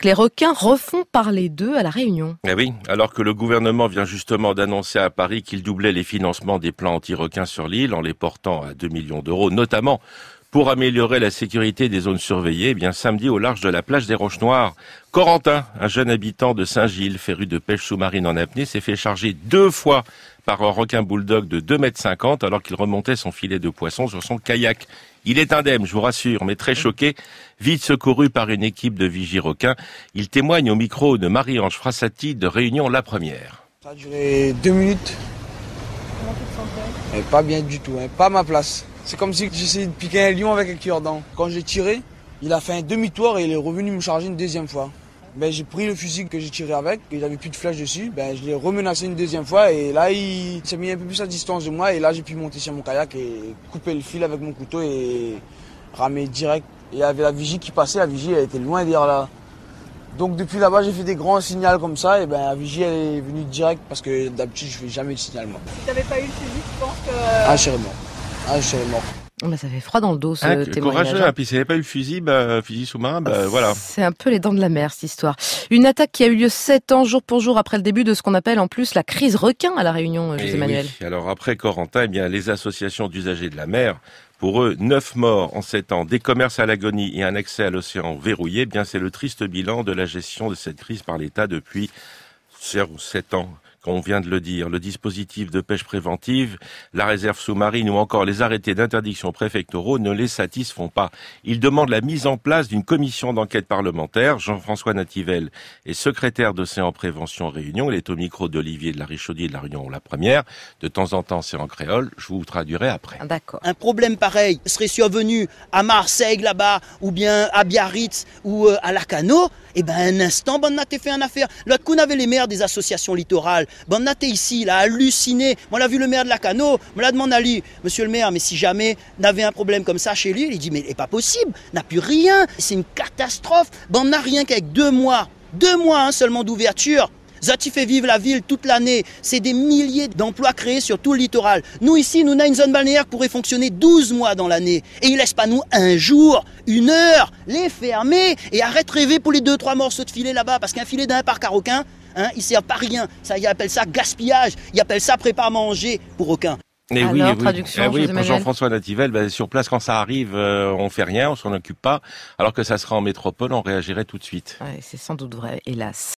les requins refont parler d'eux à La Réunion. Eh oui, alors que le gouvernement vient justement d'annoncer à Paris qu'il doublait les financements des plans anti-requins sur l'île en les portant à 2 millions d'euros, notamment pour améliorer la sécurité des zones surveillées, eh bien samedi au large de la plage des Roches Noires, Corentin, un jeune habitant de Saint-Gilles, féru de pêche sous-marine en apnée, s'est fait charger 2 fois par un requin bulldog de 2,50 m alors qu'il remontait son filet de poisson sur son kayak. Il est indemne, je vous rassure, mais très choqué, vite secouru par une équipe de vigies requins. Il témoigne au micro de Marie-Ange Frassati de Réunion La Première. Ça a duré 2 minutes. Comment tu te sentais? Pas bien du tout, pas à ma place. C'est comme si j'essayais de piquer un lion avec un cure-dent. Quand j'ai tiré, il a fait un demi-tour et il est revenu me charger une deuxième fois. J'ai pris le fusil que j'ai tiré avec, il n'avait plus de flèche dessus, je l'ai remenacé une deuxième fois et là il s'est mis un peu plus à distance de moi et là j'ai pu monter sur mon kayak et couper le fil avec mon couteau et ramer direct. Et il y avait la vigie qui passait, la vigie elle était loin derrière là. Donc depuis là-bas j'ai fait des grands signaux comme ça et la vigie elle est venue direct parce que d'habitude je fais jamais de signal moi. Si tu n'avais pas eu le fusil, tu penses que... Ah je serais mort. Ah je serais mort. Ça fait froid dans le dos, ce témoignage. Courageux, puis s'il n'y avait pas eu le fusil, fusil sous-marin, voilà. C'est un peu les dents de la mer, cette histoire. Une attaque qui a eu lieu 7 ans, jour pour jour, après le début de ce qu'on appelle en plus la crise requin à La Réunion, José Manuel. Oui. Alors après Corentin, les associations d'usagers de la mer, pour eux, 9 morts en 7 ans, des commerces à l'agonie et un accès à l'océan verrouillé, c'est le triste bilan de la gestion de cette crise par l'État depuis 7 ans. On vient de le dire, le dispositif de pêche préventive, la réserve sous-marine ou encore les arrêtés d'interdiction préfectoraux ne les satisfont pas. Ils demandent la mise en place d'une commission d'enquête parlementaire. Jean-François Nativelle est secrétaire d'Océan Prévention Réunion. Il est au micro d'Olivier de la Richaudière de La Réunion La Première. De temps en temps, c'est en créole. Je vous traduirai après. D'accord. Un problème pareil serait survenu à Marseille là-bas, ou bien à Biarritz, ou à Lacano. Un instant, on a fait une affaire. L'autre coup, on avait les maires des associations littorales. On a ici, là, halluciné. On l'a vu le maire de Lacano. On l'a demandé à lui, monsieur le maire, mais si jamais on avait un problème comme ça chez lui, il dit, mais c'est pas possible, on n'a plus rien. C'est une catastrophe. On n'a rien qu'avec 2 mois. 2 mois seulement d'ouverture. Zati fait vivre la ville toute l'année. C'est des milliers d'emplois créés sur tout le littoral. Nous ici, nous avons une zone balnéaire qui pourrait fonctionner 12 mois dans l'année. Et ils laissent pas nous un jour, 1 heure, les fermer et arrête de rêver pour les 2-3 morceaux de filet là-bas. Parce qu'un filet d'un parc à requins, il sert pas à rien. Ça, ils appellent ça gaspillage. Ils appellent ça prépa à manger pour requins. Traduction, pour Jean-François Nativelle, sur place, quand ça arrive, on fait rien, on s'en occupe pas. Alors que ça sera en métropole, on réagirait tout de suite. Ouais, c'est sans doute vrai, hélas.